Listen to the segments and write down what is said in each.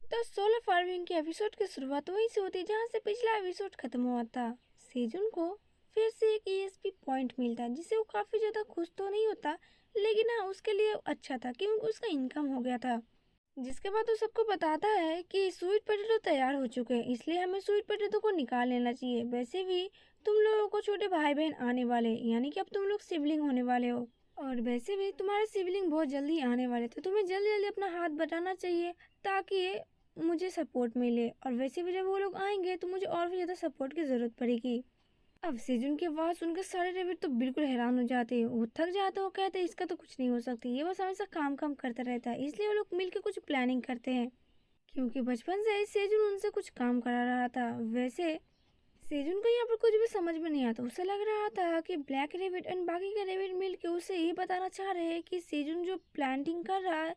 तो solar farming के episode की शुरुआत वहीं से होती है जहाँ से पिछला एपिसोड खत्म हुआ था। सेजुन को फिर से एक ईएसपी पॉइंट मिलता जिससे वो काफी ज्यादा खुश तो नहीं होता, लेकिन हाँ उसके लिए अच्छा था क्योंकि उसका इनकम हो गया था। जिसके बाद वो सबको बताता है कि स्वीट पोटैटो तैयार हो चुके हैं, इसलिए हमें स्वीट पोटैटो को निकाल लेना चाहिए। वैसे भी तुम लोगों को छोटे भाई बहन आने वाले, यानी कि अब तुम लोग सिबलिंग होने वाले हो। और वैसे भी तुम्हारे सिबलिंग बहुत जल्दी आने वाले, तो तुम्हें जल्दी जल्दी अपना हाथ बटाना चाहिए ताकि मुझे सपोर्ट मिले। और वैसे भी जब वो लोग आएंगे तो मुझे और भी ज़्यादा सपोर्ट की ज़रूरत पड़ेगी। अब सेजुन के बाद सुनकर सारे रेबिट तो बिल्कुल हैरान हो जाते हैं, वो थक जाते हैं, वो कहते हैं इसका तो कुछ नहीं हो सकती, ये बस हमेशा काम काम करता रहता है। इसलिए वो लोग मिलकर कुछ प्लानिंग करते हैं, क्योंकि बचपन से ही सेजुन उनसे कुछ काम करा रहा था। वैसे सेजुन को यहाँ पर कुछ भी समझ में नहीं आता, उसे लग रहा था कि ब्लैक रेबिट एंड बाकी के रेबिट मिलकर उसे ये बताना चाह रहे हैं कि सेजुन जो प्लांटिंग कर रहा है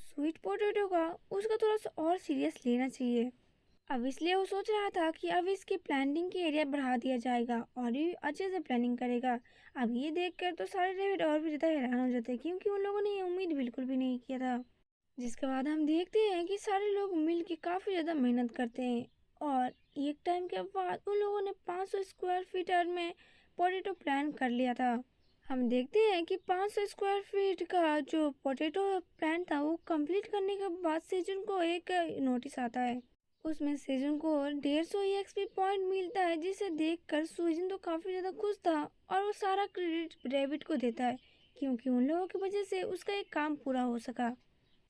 स्वीट पोटैटो का, उसका थोड़ा सा और सीरियस लेना चाहिए। अब इसलिए वो सोच रहा था कि अब इसकी प्लांटिंग की एरिया बढ़ा दिया जाएगा और ये अच्छे से प्लानिंग करेगा। अब ये देखकर तो सारे डेविड और भी ज़्यादा हैरान हो जाते हैं, क्योंकि उन लोगों ने ये उम्मीद बिल्कुल भी नहीं किया था। जिसके बाद हम देखते हैं कि सारे लोग मिल के काफ़ी ज़्यादा मेहनत करते हैं और एक टाइम के बाद उन लोगों ने 500 स्क्वायर फीट में पोटैटो प्लांट कर लिया था। हम देखते हैं कि 500 स्क्वायर फीट का जो पोटैटो प्लांट था वो कंप्लीट करने के बाद सेजन को एक नोटिस आता है। उसमें सेजन को 150 ईएक्सपी पॉइंट मिलता है, जिसे देखकर सुजन तो काफ़ी ज़्यादा खुश था और वो सारा क्रेडिट रेबिट को देता है, क्योंकि उन लोगों की वजह से उसका एक काम पूरा हो सका।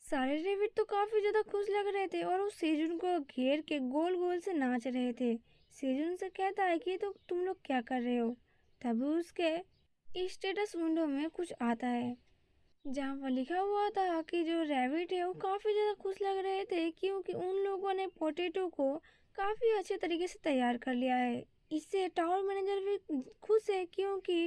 सारे रेबिट तो काफ़ी ज़्यादा खुश लग रहे थे और वो सेजुन को घेर के गोल गोल से नाच रहे थे। सेजुन से कहता है कि तो तुम लोग क्या कर रहे हो। तभी उसके स्टेटस विंडो में कुछ आता है जहाँ पर लिखा हुआ था कि जो रैबिट है वो काफ़ी ज़्यादा खुश लग रहे थे, क्योंकि उन लोगों ने पोटैटो को काफ़ी अच्छे तरीके से तैयार कर लिया है। इससे टावर मैनेजर भी खुश है, क्योंकि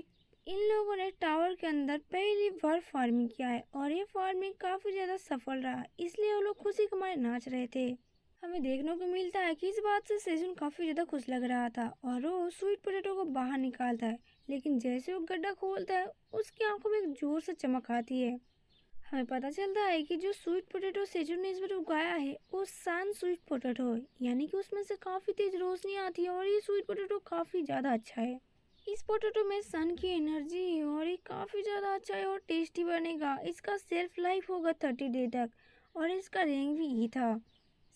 इन लोगों ने टावर के अंदर पहली बार फार्मिंग किया है और ये फार्मिंग काफ़ी ज़्यादा सफल रहा, इसलिए वो लोग खुशी के मारे नाच रहे थे। हमें देखने को मिलता है कि इस बात से सेजुन काफ़ी ज़्यादा खुश लग रहा था और वो स्वीट पोटैटो को बाहर निकालता है, लेकिन जैसे वो गड्ढा खोलता है उसकी आंखों में एक जोर से चमक आती है। हमें पता चलता है कि जो स्वीट पोटैटो सेजुन ने इस बार उगाया है वो सन स्वीट पोटैटो है, यानी कि उसमें से काफ़ी तेज रोशनी आती है और ये स्वीट पोटैटो काफ़ी ज़्यादा अच्छा है। इस पोटैटो में सन की एनर्जी है और ये काफ़ी ज़्यादा अच्छा है और टेस्टी बनेगा। इसका सेल्फ लाइफ होगा 30 डे तक और इसका रैंक भी ई था।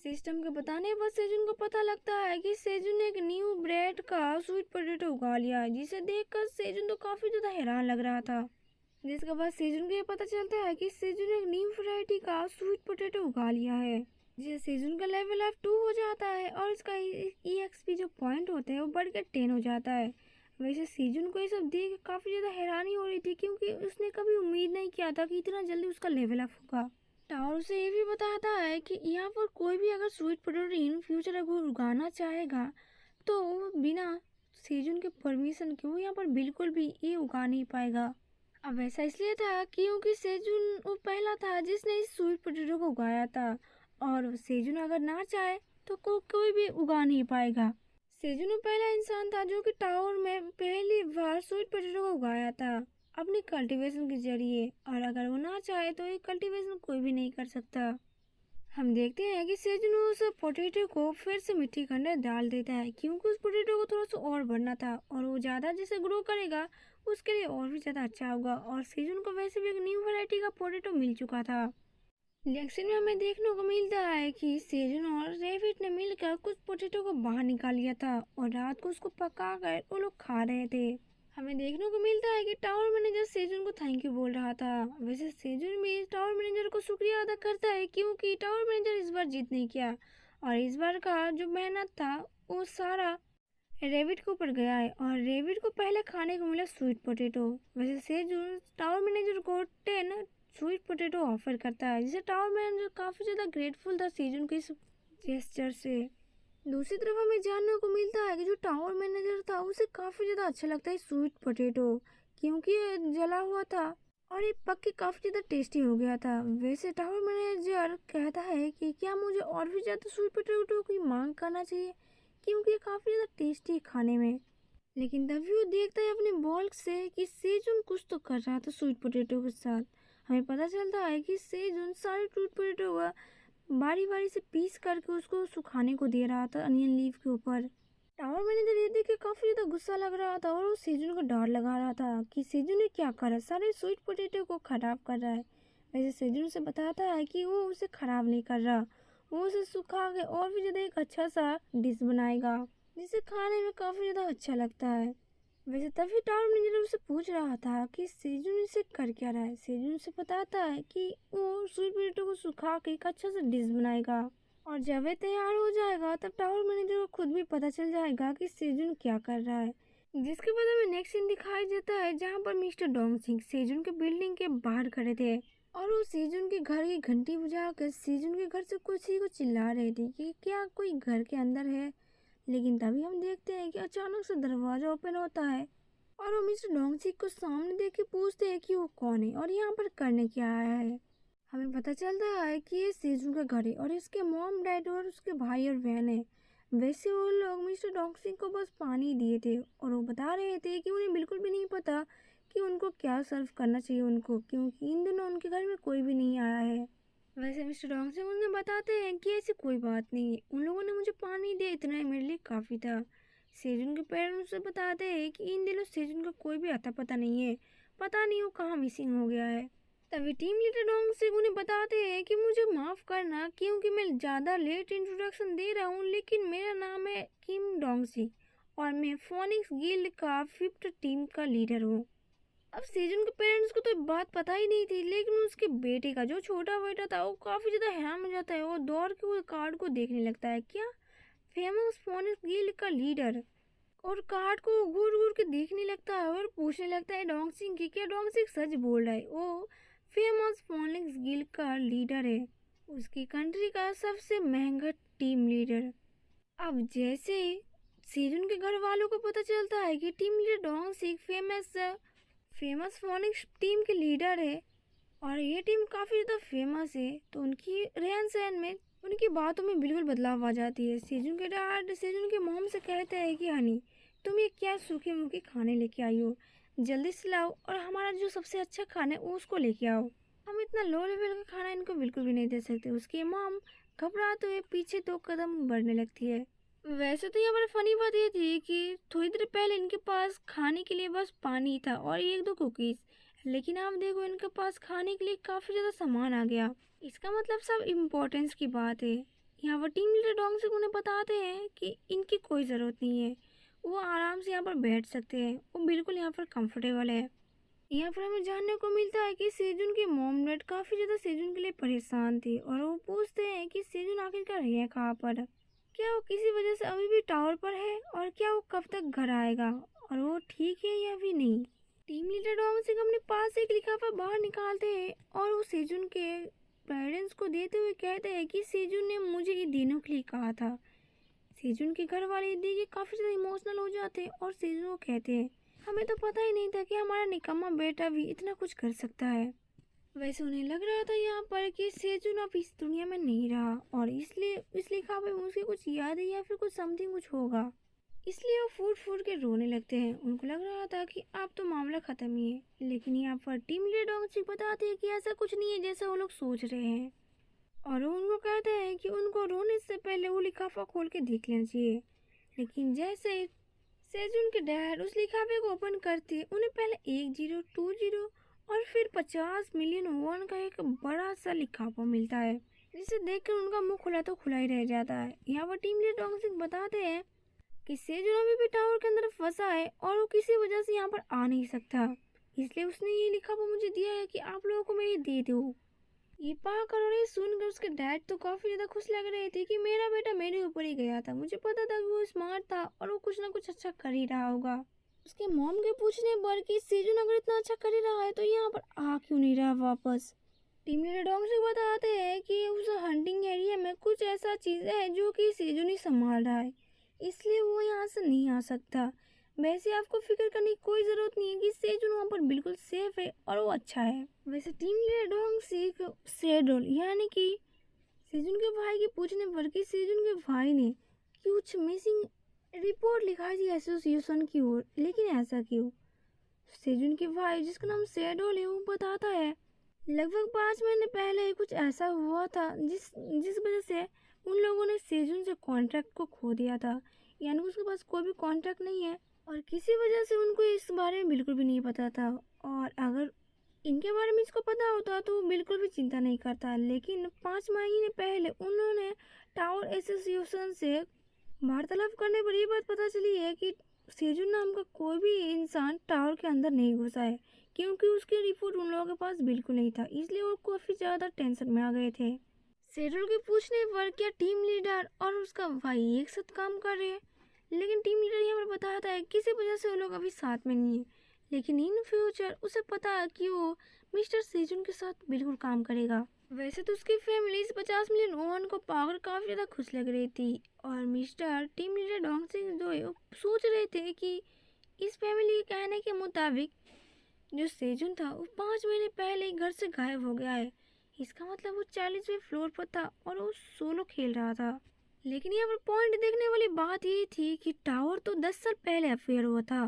सिस्टम के बताने पर सेजुन को पता लगता है कि सेजुन ने एक न्यू ब्रेड का स्वीट पोटैटो उगा लिया है, जिसे देखकर सेजुन तो काफ़ी ज़्यादा हैरान लग रहा था। जिसके बाद सेजुन को ये पता चलता है कि सेजुन ने एक न्यू वैरायटी का स्वीट पोटैटो उगा लिया है, जिसे सेजुन का लेवल अब 2 हो जाता है और इसका EXP जो पॉइंट होते हैं वो बढ़कर 10 हो जाता है। वैसे सेजुन को ये सब देख काफ़ी ज़्यादा हैरानी हो रही थी, क्योंकि उसने कभी उम्मीद नहीं किया था कि इतना जल्दी उसका लेवल अप होगा। टावर उसे ये भी बताता है कि यहाँ पर कोई भी अगर स्वीट पोटैटो इन फ्यूचर अगर उगाना चाहेगा तो वो बिना सेजुन के परमिशन के वो यहाँ पर बिल्कुल भी ये उगा नहीं पाएगा। अब ऐसा इसलिए था क्योंकि सेजुन वो पहला था जिसने इस स्वीट पोटैटो को उगाया था और सेजुन अगर ना चाहे तो कोई भी उगा नहीं पाएगा। सेजुन वो पहला इंसान था जो कि टावर में पहली बार स्वीट पोटैटो को उगाया था अपनी कल्टीवेशन के जरिए, और अगर वो ना चाहे तो ये कल्टीवेशन कोई भी नहीं कर सकता। हम देखते हैं कि सेजन उस पोटैटो को फिर से मिट्टी के अंदर डाल देता है, क्योंकि उस पोटैटो को थोड़ा सा और बढ़ना था और वो ज़्यादा जैसे ग्रो करेगा उसके लिए और भी ज़्यादा अच्छा होगा। और सेजन को वैसे भी एक न्यू वैरायटी का पोटैटो मिल चुका था। लेकिन में हमें देखने को मिलता है कि सेजन और रेविट ने मिलकर कुछ पोटैटो को बाहर निकाल लिया था और रात को उसको पका कर वो लोग खा रहे थे। हमें देखने को मिलता है कि टावर मैनेजर सेजुन को थैंक यू बोल रहा था। वैसे सेजुन भी टावर मैनेजर को शुक्रिया अदा करता है, क्योंकि टावर मैनेजर इस बार जीत नहीं किया और इस बार का जो मेहनत था वो सारा रेबिट के ऊपर गया है और रेबिट को पहले खाने को मिला स्वीट पोटैटो। वैसे सेजुन टावर मैनेजर को 10 स्वीट पोटैटो ऑफर करता है, जिसे टावर मैनेजर काफ़ी ज़्यादा ग्रेटफुल था सेजुन के इस जेस्चर से। दूसरी तरफ हमें जानने को मिलता है कि जो टावर मैनेजर था उसे काफ़ी ज़्यादा अच्छा लगता है स्वीट पोटैटो, क्योंकि ये जला हुआ था और ये पक के काफ़ी ज़्यादा टेस्टी हो गया था। वैसे टावर मैनेजर कहता है कि क्या मुझे और भी ज़्यादा स्वीट पोटैटो की मांग करना चाहिए, क्योंकि ये काफ़ी ज़्यादा टेस्टी है खाने में। लेकिन तभी वो देखता है अपने बॉल से कि सेजुन कुछ तो कर रहा था स्वीट पोटैटो के साथ। हमें पता चलता है कि सेजुन सारे स्वीट पोटैटो बारी बारी से पीस करके उसको सुखाने को दे रहा था अनियन लीफ के ऊपर। टावर मैनेजर ये देख के काफी ज्यादा गुस्सा लग रहा था और वो सेजुन को डांट लगा रहा था कि सेजुन ने क्या करा, सारे स्वीट पोटैटो को खराब कर रहा है। वैसे सेजुन उसे बताता है कि वो उसे खराब नहीं कर रहा, वो उसे सुखा के और भी ज्यादा एक अच्छा सा डिश बनाएगा जिसे खाने में काफी ज्यादा अच्छा लगता है। वैसे तभी टावर मैनेजर उससे पूछ रहा था कि सेजुन इसे कर क्या रहा है। सेजुन उसे बताता है कि वो स्वीट पोटैटो को सुखा के एक अच्छा सा डिश बनाएगा और जब ये तैयार हो जाएगा तब टावर मैनेजर को खुद भी पता चल जाएगा कि सेजुन क्या कर रहा है। जिसके बाद हमें नेक्स्ट सीन दिखाई देता है जहाँ पर मिस्टर डोंग सिंह सेजुन के बिल्डिंग के बाहर खड़े थे और वो सेजुन के घर की घंटी बजा कर सेजुन के घर से कुछ ही को चिल्ला रहे थे कि क्या कोई घर के अंदर है। लेकिन तभी हम देखते हैं कि अचानक से दरवाजा ओपन होता है और वो मिस्टर डोंग सिंह को सामने देख के पूछते हैं कि वो कौन है और यहाँ पर करने क्या आया है। हमें पता चलता है कि ये सेजुन का घर है और इसके मॉम डैड और उसके भाई और बहन है। वैसे वो लोग मिस्टर डोंग सिंह को बस पानी दिए थे और वो बता रहे थे कि उन्हें बिल्कुल भी नहीं पता कि उनको क्या सर्व करना चाहिए उनको, क्योंकि इन दिनों उनके घर में कोई भी नहीं आया है। वैसे मिस्टर डोंग सिंह उन्हें बताते हैं कि ऐसी कोई बात नहीं है, उन लोगों ने मुझे पानी दिया, इतना ही मेरे लिए काफ़ी था। सेजुन के पेरेंट्स से बताते हैं कि इन दिनों सेजुन का कोई भी अता पता नहीं है, पता नहीं वो कहाँ मिसिंग हो गया है। तभी टीम लीडर डोंग सिंह उन्हें बताते हैं कि मुझे माफ़ करना क्योंकि मैं ज़्यादा लेट इंट्रोडक्शन दे रहा हूँ, लेकिन मेरा नाम है किम डोंग सिंह और मैं फोनिक्स गिल्ड का 5th टीम का लीडर हूँ। अब सेजुन के पेरेंट्स को तो बात पता ही नहीं थी, लेकिन उसके बेटे का जो छोटा बेटा था वो काफ़ी ज़्यादा हैरान हो जाता है। वो दौड़ के वो कार्ड को देखने लगता है, क्या फेमस फोनिक्स गिल्ड का लीडर, और कार्ड को घूर घूर के देखने लगता है और पूछने लगता है डोंग सिंह की क्या डोंग सिंह सच बोल रहा है, वो फेमस फोनिक्स गिल्ड का लीडर है, उसकी कंट्री का सबसे महंगा टीम लीडर। अब जैसे सेजुन के घर वालों को पता चलता है कि team leader Dong Singh famous phoenix team के लीडर है और ये टीम काफ़ी ज़्यादा फेमस है, तो उनकी रहन सहन में उनकी बातों में बिल्कुल बदलाव आ जाती है। सेजुन के डैड सेजुन के मॉम से कहते हैं कि हनी तुम ये क्या सूखे मुखे खाने लेके आई हो, जल्दी से लाओ और हमारा जो सबसे अच्छा खाना है उसको लेके आओ, हम इतना लो लेवल का खाना इनको बिल्कुल भी नहीं दे सकते। उसकी मॉम घबराते हुए पीछे 2 कदम बढ़ने लगती है। वैसे तो यहाँ पर फनी बात ये थी कि थोड़ी देर पहले इनके पास खाने के लिए बस पानी था और 1-2 कुकीज़, लेकिन आप देखो इनके पास खाने के लिए काफ़ी ज़्यादा सामान आ गया। इसका मतलब सब इम्पोर्टेंस की बात है। यहाँ पर टीम लीडर डोंग सिंह उन्हें बताते हैं कि इनकी कोई ज़रूरत नहीं है, वो आराम से यहाँ पर बैठ सकते हैं, वो बिल्कुल यहाँ पर कंफर्टेबल है। यहाँ पर हमें जानने को मिलता है कि सेजुन के मॉम डैड काफ़ी ज़्यादा सेजुन के लिए परेशान थे और वो पूछते हैं कि सेजुन आखिरकार है कहाँ पर, क्या वो किसी वजह से अभी भी टावर पर है और क्या वो कब तक घर आएगा और वो ठीक है या भी नहीं। टीम लीडर डोंग सिंह अपने पास से एक लिफाफा बाहर निकालते हैं और वो सेजुन के पेरेंट्स को देते हुए कहते हैं कि सेजुन ने मुझे ये देने के लिए कहा था। सेजुन के घर वाले देख के काफ़ी ज़्यादा इमोशनल हो जाते हैं और सेजुन को कहते हैं हमें तो पता ही नहीं था कि हमारा निकम्मा बेटा भी इतना कुछ कर सकता है। वैसे उन्हें लग रहा था यहाँ पर कि सेजुन अब इस दुनिया में नहीं रहा और इसलिए इस लिफाफे में उसकी कुछ याद है या फिर कुछ समथिंग कुछ होगा, इसलिए वो फूट फूट के रोने लगते हैं। उनको लग रहा था कि अब तो मामला ख़त्म ही है, लेकिन यहाँ पर टीम लीडर डोंग सिंह बताते हैं कि ऐसा कुछ नहीं है जैसा वो लोग सोच रहे हैं और वो उनको कहते हैं कि उनको रोने से पहले वो लिफाफा खोल के देख लेना चाहिए। लेकिन जैसे ही सेजुन के डैड उस लिफाफे को ओपन करते उन्हें पहले 10 20 और फिर 50 मिलियन वॉन का एक बड़ा सा लिफाफा मिलता है, जिसे देखकर उनका मुंह खुला तो खुला ही रह जाता है। यहाँ पर टीम लीडर डोंग सिंह बताते हैं कि सेजुन अभी भी टावर के अंदर फंसा है और वो किसी वजह से यहाँ पर आ नहीं सकता, इसलिए उसने ये लिफाफा मुझे दिया है कि आप लोगों को मैं ये दे दूँ। ये पाकर और ये सुनकर उसके डैड तो काफ़ी ज़्यादा खुश लग रहे थे कि मेरा बेटा मेरे ऊपर ही गया था, मुझे पता था कि वो स्मार्ट था और वो कुछ ना कुछ अच्छा कर ही रहा होगा। उसके मॉम के पूछने पर कि सेजुन अगर इतना अच्छा कर ही रहा है तो यहाँ पर आ क्यों नहीं रहा वापस। टीम लीडर डोंग से बताते हैं कि उस हंटिंग एरिया में कुछ ऐसा चीज़ है जो कि सेजुन ही संभाल रहा है, इसलिए वो यहाँ से नहीं आ सकता। वैसे आपको फिक्र करने की कोई ज़रूरत नहीं है कि सेजुन वहाँ पर बिल्कुल सेफ है और वो अच्छा है। वैसे टीम लीडर डोंग सिंह शेडोल यानी कि सेजुन के भाई के पूछने पर कि सेजुन के भाई ने कुछ मिसिंग रिपोर्ट लिखा थी एसोसिएशन की ओर, लेकिन ऐसा क्यों। सेजुन के भाई जिसका नाम शेडोल है वो बताता है लगभग 5 महीने पहले कुछ ऐसा हुआ था जिस जिस वजह से उन लोगों ने सेजुन से कॉन्ट्रैक्ट को खो दिया था। यानी उसके पास कोई भी कॉन्ट्रैक्ट नहीं है और किसी वजह से उनको इस बारे में बिल्कुल भी नहीं पता था। और अगर इनके बारे में इसको पता होता तो वो बिल्कुल भी चिंता नहीं करता। लेकिन 5 महीने पहले उन्होंने टावर एसोसिएशन से वार्तालाप करने पर ये बात पता चली है कि सेजुन नाम का कोई भी इंसान टावर के अंदर नहीं घुसा है, क्योंकि उसकी रिपोर्ट उन लोगों के पास बिल्कुल नहीं था। इसलिए वो काफ़ी ज़्यादा टेंशन में आ गए थे। सेजुन के पूछने पर क्या टीम लीडर और उसका भाई एक साथ काम कर रहे हैं, लेकिन टीम लीडर यहाँ पर बताता है किसी वजह से वो लोग अभी साथ में नहीं है। लेकिन इन फ्यूचर उसे पता है कि वो मिस्टर सेजुन के साथ बिल्कुल काम करेगा। वैसे तो उसकी फैमिली इस 50 मिलियन ओवन को पाकर काफ़ी ज़्यादा खुश लग रही थी और mister team leader Dong Singh जो है वो सोच रहे थे कि इस फैमिली के कहने के मुताबिक जो सेजुन था वो 5 महीने पहले ही घर से गायब हो गया है। इसका मतलब वो 40वें फ्लोर पर था और वो सोलो खेल रहा था। लेकिन यहाँ पर पॉइंट देखने वाली बात ये थी कि टावर तो 10 साल पहले अफेयर हुआ था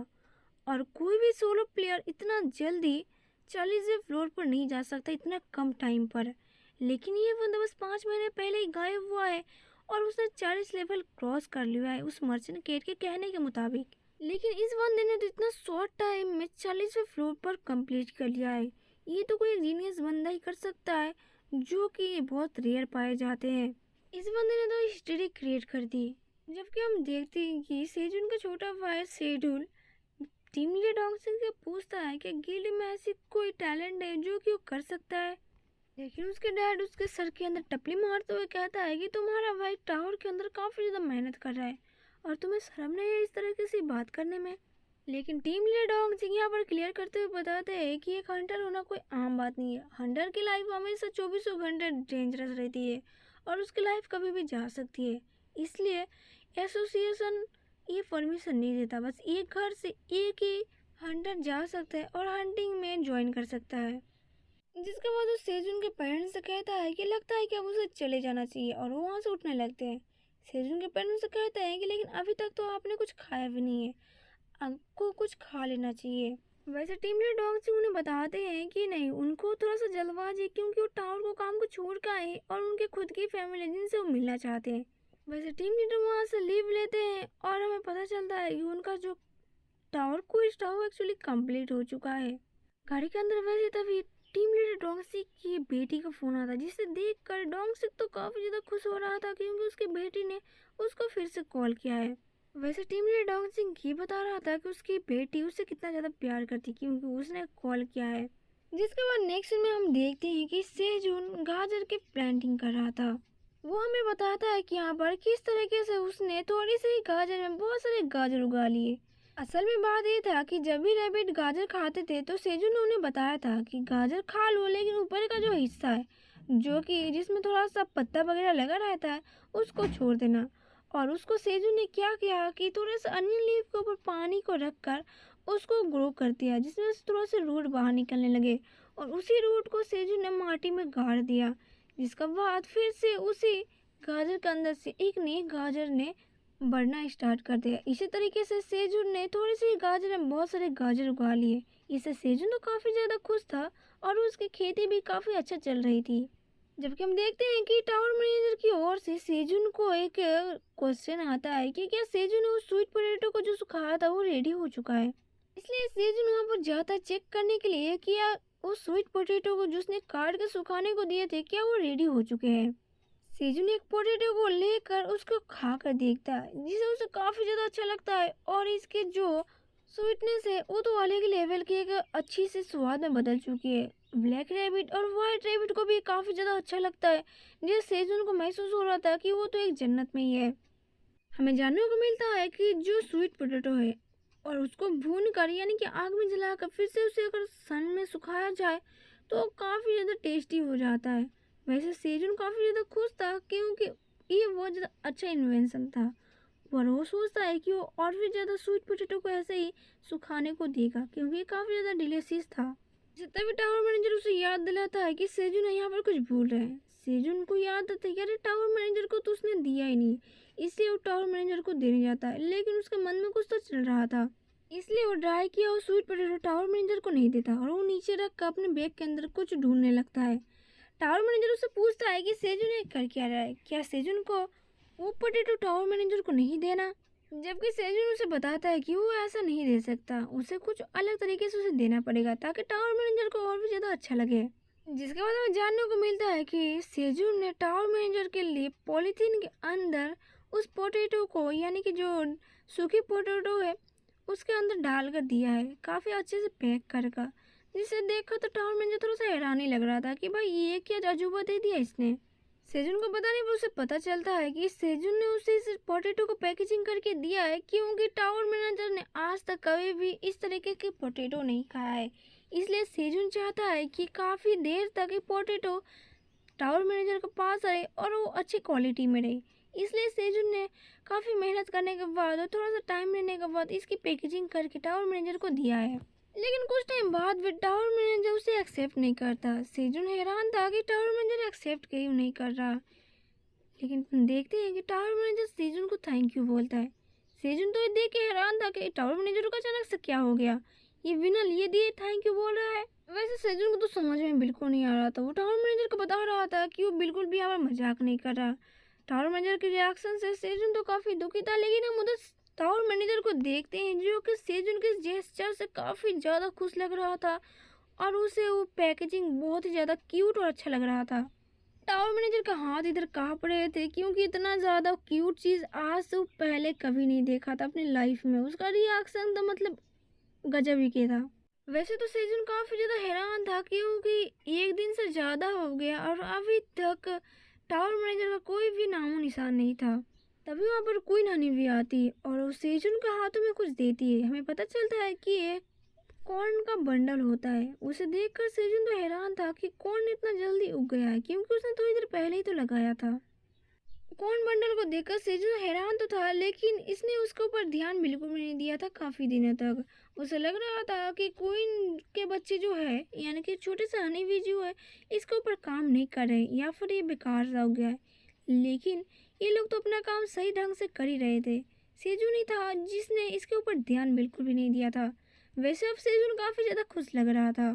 और कोई भी सोलो प्लेयर इतना जल्दी 40वें फ्लोर पर नहीं जा सकता इतना कम टाइम पर। लेकिन ये बंदा बस 5 महीने पहले ही गायब हुआ है और उसने 40 लेवल क्रॉस कर लिया है उस मर्चेंट केट के कहने के मुताबिक। लेकिन इस बंदे ने तो इतना शॉर्ट टाइम में 40वें फ्लोर पर कंप्लीट कर लिया है। ये तो कोई जीनियस बंदा ही कर सकता है, जो कि बहुत रेयर पाए जाते हैं। इस बंदे ने तो हिस्ट्री क्रिएट कर दी। जबकि हम देखते हैं कि सेजुन का छोटा भाई schedule team leader Dong Singh से पूछता है कि गिल्ड में ऐसी कोई टैलेंट है जो कि वो कर सकता है। लेकिन उसके डैड उसके सर के अंदर टपली मारते हुए कहता है कि तुम्हारा भाई टावर के अंदर काफ़ी ज़्यादा मेहनत कर रहा है और तुम्हें शर्म नहीं है इस तरह से बात करने में। लेकिन टीम लीडर डोंग सिंह यहाँ पर क्लियर करते हुए बताते हैं कि एक हंटर होना कोई आम बात नहीं है। हंटर की लाइफ हमेशा 24 घंटे डेंजरस रहती है और उसकी लाइफ कभी भी जा सकती है। इसलिए एसोसिएशन ये परमिशन नहीं देता, बस एक घर से एक ही हंटर जा सकता है और हंटिंग में ज्वाइन कर सकता है। जिसके बाद वो सेजुन के पेरेंट्स से कहता है कि लगता है कि अब उसे चले जाना चाहिए और वो वहाँ से उठने लगते हैं। सेजुन के पेरेंट्स से कहते हैं कि लेकिन अभी तक तो आपने कुछ खाया भी नहीं है, आपको कुछ खा लेना चाहिए। वैसे टीम लीडर डोंग सिंह उन्हें बताते हैं कि नहीं, उनको थोड़ा सा जल्दबाजी है क्योंकि वो टावर को काम को छोड़ कर आए और उनके खुद की फैमिली जिनसे वो मिलना चाहते हैं। वैसे टीम लीडर वहाँ से लीव लेते हैं और हमें पता चलता है कि उनका जो टावर क्विज था वो एक्चुअली कंप्लीट हो चुका है। गाड़ी के अंदर वैसे तभी टीम लीडर डोंग सिक की बेटी का फोन आता, जिसे देखकर डोंग सिक तो काफी ज्यादा खुश हो रहा था क्योंकि उसकी बेटी ने उसको फिर से कॉल किया है। वैसे टीम लीडर डोंग सिंह ये बता रहा था कि उसकी बेटी उससे कितना ज्यादा प्यार करती क्योंकि उसने कॉल किया है। जिसके बाद नेक्स्ट में हम देखते हैं कि सेजून गाजर के प्लांटिंग कर रहा था। वो हमें बताता है कि यहाँ पर किस तरीके से उसने थोड़ी सी गाजर में बहुत सारे गाजर उगा लिए। असल में बात ये था कि जब भी रैबिट गाजर खाते थे तो सेजू ने उन्हें बताया था कि गाजर खा लो, लेकिन ऊपर का जो हिस्सा है जो कि जिसमें थोड़ा सा पत्ता वगैरह लगा रहता है उसको छोड़ देना। और उसको सेजू ने क्या किया कि थोड़े से अनियन लीफ के ऊपर पानी को रखकर उसको ग्रो कर दिया, जिसमें से थोड़ा से रूट बाहर निकलने लगे और उसी रूट को सेजू ने माटी में गाड़ दिया। जिसका बाद फिर से उसी गाजर के अंदर से एक नई गाजर ने बढ़ना स्टार्ट कर दिया। इसी तरीके से सेजुन ने थोड़ी सी गाजर में बहुत सारे गाजर उगा लिए। इससे सेजुन तो काफ़ी ज़्यादा खुश था और उसकी खेती भी काफ़ी अच्छा चल रही थी। जबकि हम देखते हैं कि टावर मैनेजर की ओर से सेजुन को एक क्वेश्चन आता है कि क्या सेजुन ने उस स्वीट पोटैटो को जो सुखाया था वो रेडी हो चुका है। इसलिए सेजुन वहाँ पर जाता चेक करने के लिए कि या उस स्वीट पोटैटो को जो उसने काट के सुखाने को दिए थे क्या वो रेडी हो चुके हैं। सेजू ने एक पोटैटो को लेकर उसको खा कर देखता है, जिसे उसे काफ़ी ज़्यादा अच्छा लगता है और इसके जो स्वीटनेस है वो तो अलग ही लेवल की एक अच्छी से स्वाद में बदल चुकी है। ब्लैक रैबिट और वाइट रैबिट को भी काफ़ी ज़्यादा अच्छा लगता है, जिसे सेजून को महसूस हो रहा था कि वो तो एक जन्नत में ही है। हमें जानने को मिलता है कि जो स्वीट पोटैटो है और उसको भून कर यानी कि आग में जलाकर फिर से उसे अगर सन में सुखाया जाए तो काफ़ी ज़्यादा टेस्टी हो जाता है। वैसे सेजुन काफ़ी ज़्यादा खुश था क्योंकि ये बहुत ज़्यादा अच्छा इन्वेंशन था और वो सोचता है कि वो और भी ज़्यादा स्वीट पोटैटो को ऐसे ही सुखाने को देगा क्योंकि ये काफ़ी ज़्यादा डिलीशियस था। तभी टावर मैनेजर उसे याद दिलाता है कि सेजुन यहाँ पर कुछ भूल रहे हैं। सेजुन को याद आता है कि अरे टावर मैनेजर को तो उसने दिया ही नहीं, इसलिए वो टावर मैनेजर को देने जाता है। लेकिन उसके मन में कुछ तो चल रहा था। इसलिए वो ड्राई किया और स्वीट पोटैटो टावर मैनेजर को नहीं देता और वो नीचे रख कर अपने बैग के अंदर कुछ ढूंढने लगता है। टावर मैनेजर उससे पूछता है कि सेजुन ये कर क्या रहा है, क्या सेजुन को वो पोटैटो टावर मैनेजर को नहीं देना, जबकि सेजुन उसे बताता है कि वो ऐसा नहीं दे सकता, उसे कुछ अलग तरीके से उसे देना पड़ेगा ताकि टावर मैनेजर को और भी ज़्यादा अच्छा लगे। जिसके बाद हमें जानने को मिलता है कि सेजुन ने टावर मैनेजर के लिए पॉलीथीन के अंदर उस पोटैटो को, यानी कि जो सूखी पोटैटो है, उसके अंदर डाल कर दिया है, काफ़ी अच्छे से पैक कर जिसे देखकर तो टावर मैनेजर थोड़ा सा हैरान ही लग रहा था कि भाई ये क्या अजूबा दे दिया इसने। सेजुन को पता नहीं, पर उसे पता चलता है कि सेजुन ने उसे इस पोटैटो को पैकेजिंग करके दिया है क्योंकि टावर मैनेजर ने आज तक कभी भी इस तरीके के पोटैटो नहीं खाया है। इसलिए सेजुन चाहता है कि काफ़ी देर तक ये पोटैटो टावर मैनेजर के पास रहे और वो अच्छी क्वालिटी में रहे। इसलिए सेजुन ने काफ़ी मेहनत करने के बाद और थोड़ा सा टाइम लेने के बाद इसकी पैकेजिंग करके टावर मैनेजर को दिया है। लेकिन कुछ टाइम बाद भी टावर मैनेजर उसे एक्सेप्ट नहीं करता। सेजुन हैरान था कि टावर मैनेजर एक्सेप्ट क्यों नहीं कर रहा, लेकिन देखते हैं कि टावर मैनेजर सेजुन को थैंक यू बोलता है। सेजुन तो ये देख के हैरान था कि टावर मैनेजर को अचानक से क्या हो गया, ये बिना लिए दिए थैंक यू बोल रहा है। वैसे सेजुन को तो समझ में बिल्कुल नहीं आ रहा था। वो टावर मैनेजर को बता रहा था कि वो बिल्कुल भी यहाँ पर मजाक नहीं कर रहा। टावर मैनेजर के रिएक्शन से सेजुन तो काफ़ी दुखी था, लेकिन हम उधर टावर मैनेजर को देखते हैं जो कि सेजुन के जेस्चर से काफ़ी ज़्यादा खुश लग रहा था और उसे वो पैकेजिंग बहुत ही ज़्यादा क्यूट और अच्छा लग रहा था। टावर मैनेजर का हाथ इधर काँप रहे थे क्योंकि इतना ज़्यादा क्यूट चीज़ आज से वो पहले कभी नहीं देखा था अपनी लाइफ में। उसका रिएक्शन तो मतलब गजब ही के था। वैसे तो सेजुन काफ़ी ज़्यादा हैरान था क्योंकि एक दिन से ज़्यादा हो गया और अभी तक टावर मैनेजर का कोई भी नामो निशान नहीं था। तभी वहाँ पर क्वीन हनी भी आती और वो सेजुन के हाथों में कुछ देती है। हमें पता चलता है कि ये कॉर्न का बंडल होता है। उसे देखकर सेजुन तो हैरान था कि कॉर्न इतना जल्दी उग गया है क्योंकि उसने थोड़ी देर पहले ही तो लगाया था। कॉर्न बंडल को देखकर सेजुन हैरान तो था, लेकिन इसने उसके ऊपर ध्यान बिल्कुल भी नहीं दिया था काफ़ी दिनों तक। उसे लग रहा था कि क्वीन के बच्चे जो है, यानी कि छोटे से हनी भी जो है, इसके ऊपर काम नहीं कर रहे या फिर ये बेकार सा हो गया है। लेकिन ये लोग तो अपना काम सही ढंग से कर ही रहे थे। सेजुन ही था जिसने इसके ऊपर ध्यान बिल्कुल भी नहीं दिया था। वैसे अब सेजुन काफ़ी ज़्यादा खुश लग रहा था।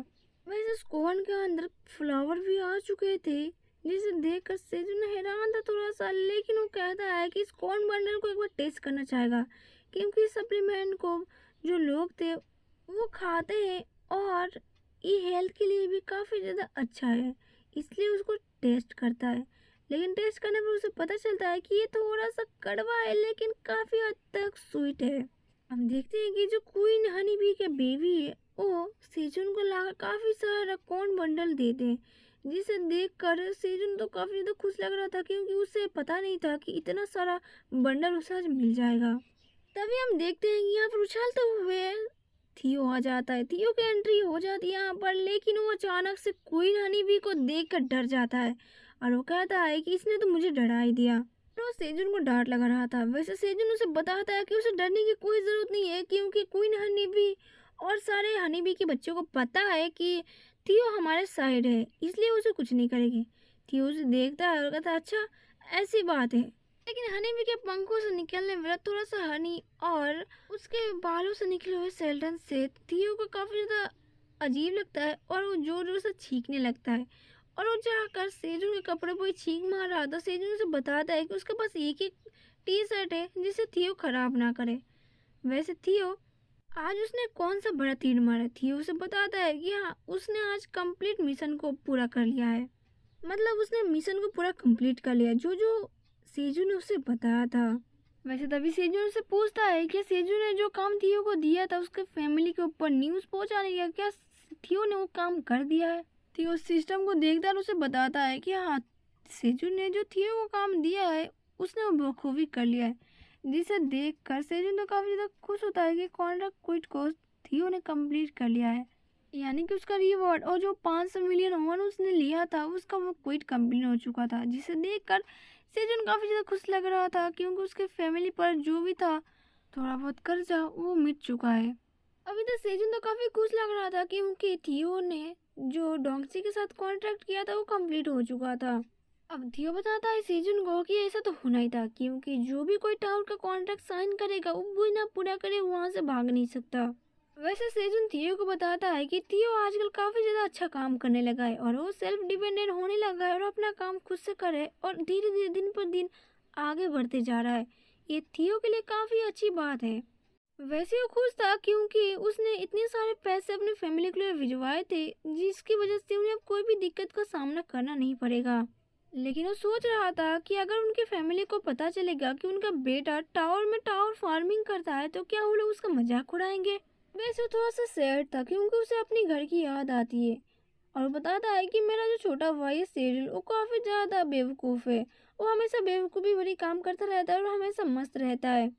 वैसे उस कोहन के अंदर फ्लावर भी आ चुके थे जिसे देखकर सेजुन हैरान था थोड़ा सा, लेकिन वो कहता है कि इस कॉर्न बंडल को एक बार टेस्ट करना चाहेगा क्योंकि इस सप्लीमेंट को जो लोग थे वो खाते हैं और ये हेल्थ के लिए भी काफ़ी ज़्यादा अच्छा है, इसलिए उसको टेस्ट करता है। लेकिन टेस्ट करने पर उसे पता चलता है कि ये थोड़ा सा कड़वा है लेकिन काफ़ी हद तक स्वीट है। हम देखते हैं कि जो क्वीन हनी बी के बेबी है वो सेजुन को लाकर काफ़ी सारा कॉर्न बंडल देते हैं, जिसे देखकर सेजुन तो काफ़ी ज़्यादा खुश लग रहा था क्योंकि उसे पता नहीं था कि इतना सारा बंडल उसे आज मिल जाएगा। तभी हम देखते हैं कि यहाँ पर उछलते हुए थियो आ जाता है। थियो की एंट्री हो जाती है यहाँ पर, लेकिन वो अचानक से क्वीन हनी बी को देख कर डर जाता है और वो कहता है कि इसने तो मुझे डरा ही दिया। वो सेजुन को डांट लगा रहा था। वैसे सेजुन उसे बताता है कि उसे डरने की कोई ज़रूरत नहीं है क्योंकि क्वीन हनी बी और सारे हनी बी के बच्चों को पता है कि थियो हमारे साइड है, इसलिए उसे कुछ नहीं करेगी। थियो उसे देखता है और कहता है अच्छा ऐसी बात है। लेकिन हनी बी के पंखों से निकलने वाला थोड़ा सा हनी और उसके बालों से निकले हुए सेल्टन से थियो को काफ़ी ज़्यादा अजीब लगता है और वो जोर जोर से छींकने लगता है और वो जाकर सेजुन के कपड़े पर छींक मार रहा था। सेजुन उसे बताता है कि उसके पास एक ही टी शर्ट है जिसे थियो खराब ना करे। वैसे थियो आज उसने कौन सा बड़ा तीर मारा, थियो उसे बताता है कि हाँ उसने आज कंप्लीट मिशन को पूरा कर लिया है, मतलब उसने मिशन को पूरा कंप्लीट कर लिया जो जो सेजू ने उसे बताया था। वैसे तभी सेजू से पूछता है कि सेजू ने जो काम थियो को दिया था उसके फैमिली के ऊपर न्यूज़ पहुंचाने का, क्या थियो ने वो काम कर दिया है। थियो सिस्टम को देखता है और उसे बताता है कि हाँ सेजू ने जो थियो को काम दिया है उसने वो बखूबी कर लिया है, जिसे देख कर सेजू तो काफ़ी ज़्यादा खुश होता है कि कॉन्ट्रैक्ट क्विट को थियो ने कंप्लीट कर लिया है, यानी कि उसका रिवॉर्ड और जो 500 मिलियन ओवन उसने लिया था उसका वो क्विट कंप्लीट हो चुका था, जिसे देखकर सेजन काफ़ी ज़्यादा खुश लग रहा था क्योंकि उसके फैमिली पर जो भी था थोड़ा बहुत कर्जा वो मिट चुका है। अभी तक सेजन तो काफ़ी खुश लग रहा था क्योंकि थियो ने जो डोंगची के साथ कॉन्ट्रैक्ट किया था वो कंप्लीट हो चुका था। अब थियो बताता है सेजुन को कि ऐसा तो होना ही था, क्योंकि जो भी कोई टावर का कॉन्ट्रैक्ट साइन करेगा वो बिना पूरा करे वहां से भाग नहीं सकता। वैसे सेजुन थियो को बताता है कि थियो आजकल काफी ज्यादा अच्छा काम करने लगा है और वो सेल्फ डिपेंडेंट होने लगा है और अपना काम खुद से करे और धीरे धीरे दिन पर दिन आगे बढ़ते जा रहा है। ये थियो के लिए काफी अच्छी बात है। वैसे वो खुश था क्योंकि उसने इतने सारे पैसे अपनी फैमिली के लिए भिजवाए थे, जिसकी वजह से उन्हें अब कोई भी दिक्कत का सामना करना नहीं पड़ेगा। लेकिन वो सोच रहा था कि अगर उनकी फैमिली को पता चलेगा कि उनका बेटा टावर में टावर फार्मिंग करता है तो क्या वो लोग उसका मजाक उड़ाएंगे। वैसे वो थोड़ा सा सैड था क्योंकि उसे अपनी घर की याद आती है और वो बताता है कि मेरा जो छोटा भाई है सेरिल, वो काफ़ी ज़्यादा बेवकूफ़ है। वो हमेशा बेवकूफ़ी भरी काम करता रहता है और हमेशा मस्त रहता है।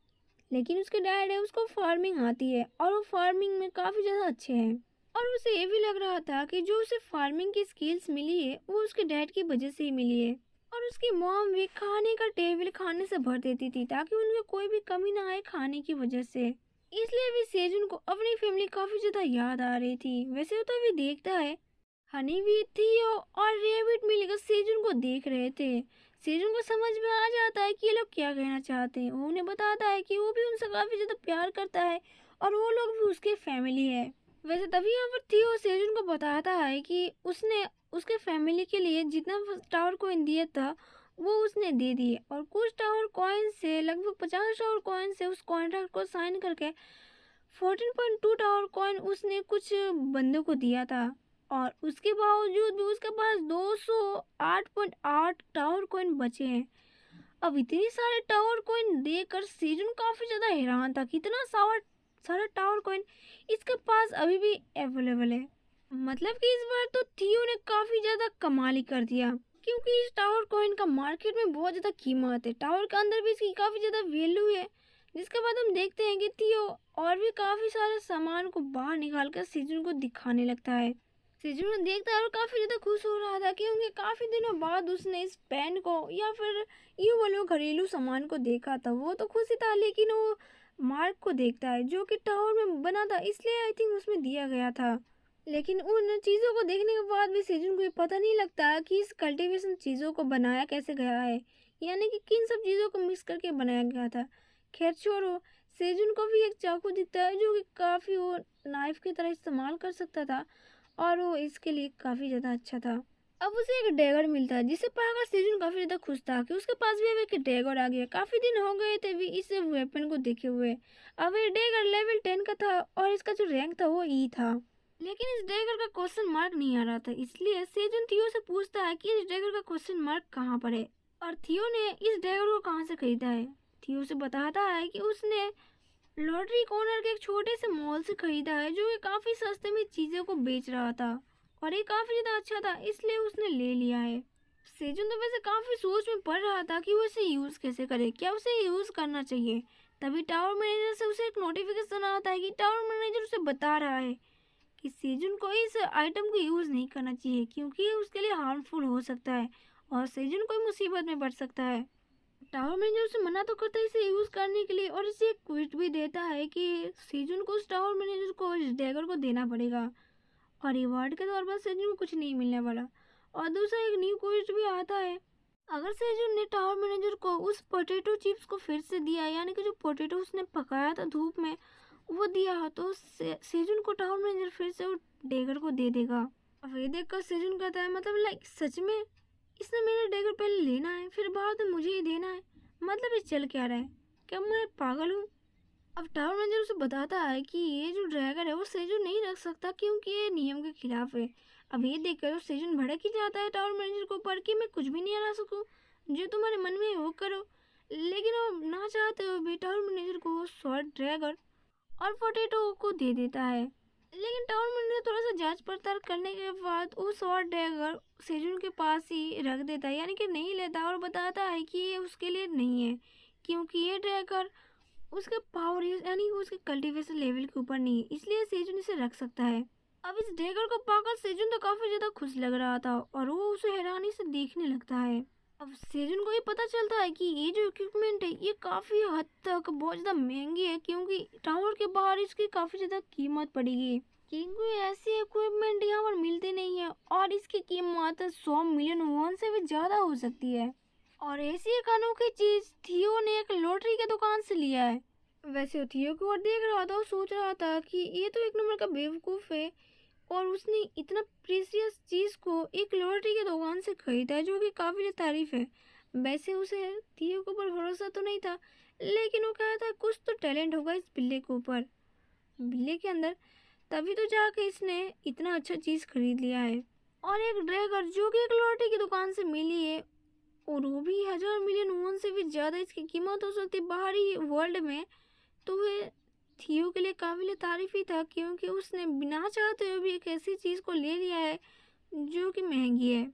लेकिन उसके डैड है, उसको फार्मिंग आती है और वो फार्मिंग में काफ़ी ज़्यादा अच्छे हैं। और उसे ये भी लग रहा था कि जो उसे फार्मिंग की स्किल्स मिली है वो उसके डैड की वजह से ही मिली है। और उसकी मॉम भी खाने का टेबल खाने से भर देती थी ताकि उनके कोई भी कमी ना आए खाने की वजह से। इसलिए भी सेजुन को अपनी फैमिली काफ़ी ज़्यादा याद आ रही थी। वैसे वो तो अभी देखता है हनी भी थियो और रेबिट मिलकर सेजुन को देख रहे थे। सेजुन को समझ में आ जाता है कि ये लोग क्या कहना चाहते हैं। वो उन्हें बताता है कि वो भी उनसे काफी ज्यादा प्यार करता है और वो लोग भी उसके फैमिली है। वैसे तभी यहाँ पर थियो सेजुन को बताता है कि उसने उसके फैमिली के लिए जितना टावर कॉइन दिया था वो उसने दे दिए और कुछ टावर कॉइन से लगभग 50 टावर कॉइन से उस कॉन्ट्रैक्ट को साइन करके 14.2 टावर कॉइन उसने कुछ बंदों को दिया था। और उसके बावजूद भी उसके पास 208.8 टावर कॉइन बचे हैं। अब इतनी सारे टावर कॉइन देकर सीजन काफी ज्यादा हैरान था, कितना सारा सारा टावर कॉइन इसके पास अभी भी अवेलेबल है। मतलब कि इस बार तो थियो ने काफी ज्यादा कमाल ही कर दिया, क्योंकि इस टावर कॉइन का मार्केट में बहुत ज्यादा कीमत है। टावर के अंदर भी इसकी काफी ज्यादा वैल्यू है। जिसके बाद हम देखते हैं कि थियो और भी काफी सारे सामान को बाहर निकाल कर सीजन को दिखाने लगता है। सेजुन देखता है और काफी ज्यादा खुश हो रहा था क्योंकि काफी दिनों बाद उसने इस पेन को या फिर यूं बोलो घरेलू सामान को देखा था। वो तो खुश ही था, लेकिन वो मार्क को देखता है जो कि टावर में बना था, इसलिए आई थिंक उसमें दिया गया था। लेकिन उन चीज़ों को देखने के बाद भी सेजुन को ये पता नहीं लगता कि इस कल्टीवेशन चीज़ों को बनाया कैसे गया है, यानी कि किन सब चीज़ों को मिक्स करके बनाया गया था। खैर छोड़ो, सेजुन को भी एक चाकू दिखता है जो कि काफ़ी वो नाइफ की तरह इस्तेमाल कर सकता था और वो इसके लिए काफ़ी ज़्यादा अच्छा था। अब उसे एक डैगर मिलता है जिसे पाकर सेजुन काफ़ी ज़्यादा खुश था कि उसके पास भी अब एक डैगर आ गया। काफ़ी दिन हो गए थे भी इस वेपन को देखे हुए। अब ये डैगर लेवल 10 का था और इसका जो रैंक था वो ई था। लेकिन इस डैगर का क्वेश्चन मार्क नहीं आ रहा था, इसलिए सेजुन थियो से पूछता है कि इस डैगर का क्वेश्चन मार्क कहाँ पर है और थियो ने इस डैगर को कहाँ से खरीदा है। थियो से बताता है कि उसने लॉटरी कॉर्नर के एक छोटे से मॉल से खरीदा है जो कि काफी सस्ते में चीजों को बेच रहा था और ये काफी ज्यादा अच्छा था, इसलिए उसने ले लिया है। सेजुन तो वैसे काफी सोच में पड़ रहा था कि वो इसे यूज कैसे करे, क्या उसे यूज करना चाहिए। तभी टावर मैनेजर से उसे एक नोटिफिकेशन आता है कि टावर मैनेजर उसे बता रहा है कि सेजुन को इस आइटम को यूज नहीं करना चाहिए क्योंकि ये उसके लिए हार्मफुल हो सकता है और सेजुन कोई मुसीबत में पड़ सकता है। टावर मैनेजर उसे मना तो करता है इसे यूज करने के लिए और इसे एक क्विट भी देता है कि सीजन को उस टावर मैनेजर को इस डैगर को देना पड़ेगा और रिवार्ड के तौर पर सीजन को कुछ नहीं मिलने वाला। और दूसरा एक न्यू क्विट भी आता है, अगर सेजुन ने टावर मैनेजर को उस पोटैटो चिप्स को फिर से दिया, यानी कि जो पोटैटो उसने पकाया था धूप में वो दिया, तो सेजुन को टावर मैनेजर फिर से वो डैगर को दे देगा। अब ये देखकर सेजुन कहता है मतलब लाइक सच में इसने मेरा डैगर पहले लेना है फिर बाद में मुझे ही देना है, मतलब ये चल क्या रहा है, क्या मैं पागल हूँ। अब टावर मैनेजर उसे बताता है कि ये जो ड्रैगन है वो सेजुन नहीं रख सकता क्योंकि ये नियम के खिलाफ है। अब ये देखकर तो सेजुन भड़क ही जाता है टावर मैनेजर को पढ़ कि मैं कुछ भी नहीं हरा सकूं, जो तुम्हारे मन में है वो करो। लेकिन वो ना चाहते हुए भी टावर मैनेजर को शॉर्ट ड्रैगन और पोटैटो को दे देता है। लेकिन टाउन मैनेजर थोड़ा सा जांच पड़ताल करने के बाद वो शॉर्ट डैगर सेजुन के पास ही रख देता है, यानी कि नहीं लेता और बताता है कि ये उसके लिए नहीं है क्योंकि ये डैगर उसके पावर यानी कि उसके कल्टीवेशन लेवल के ऊपर नहीं है, इसलिए सेजुन इसे रख सकता है। अब इस डैगर को पाकर सेजुन तो काफी ज्यादा खुश लग रहा था और वो उसे हैरानी से देखने लगता है। अब सेजुन को ये पता चलता है कि ये जो इक्विपमेंट है ये काफ़ी हद तक बहुत ज़्यादा महंगी है क्योंकि टावर के बाहर इसकी काफ़ी ज़्यादा कीमत पड़ेगी। क्योंकि ऐसे इक्विपमेंट यहाँ पर मिलते नहीं है और इसकी कीमत 100 मिलियन वॉन से भी ज़्यादा हो सकती है। और ऐसी एक अनोखी चीज़ थियो ने एक लॉटरी की दुकान से लिया है। वैसे वो थियो को और देख रहा था और सोच रहा था कि ये तो एक नंबर का बेवकूफ़ है और उसने इतना प्रीसियस चीज़ को एक लॉटरी की दुकान से खरीदा है, जो कि काबिल तारीफ है। वैसे उसे थियो के ऊपर भरोसा तो नहीं था, लेकिन वो कहा था कुछ तो टैलेंट होगा इस बिल्ले के ऊपर, बिल्ले के अंदर, तभी तो जाके इसने इतना अच्छा चीज़ खरीद लिया है। और एक ड्रैगर जो कि एक लॉटरी की दुकान से मिली है और वो भी 1000 मिलियन वॉन से भी ज़्यादा इसकी कीमत हो सकती है बाहरी वर्ल्ड में, तो वह थियो के लिए काबिल तारीफ ही था, क्योंकि उसने बिना चाहते हुए भी एक ऐसी चीज़ को ले लिया है जो कि महंगी है।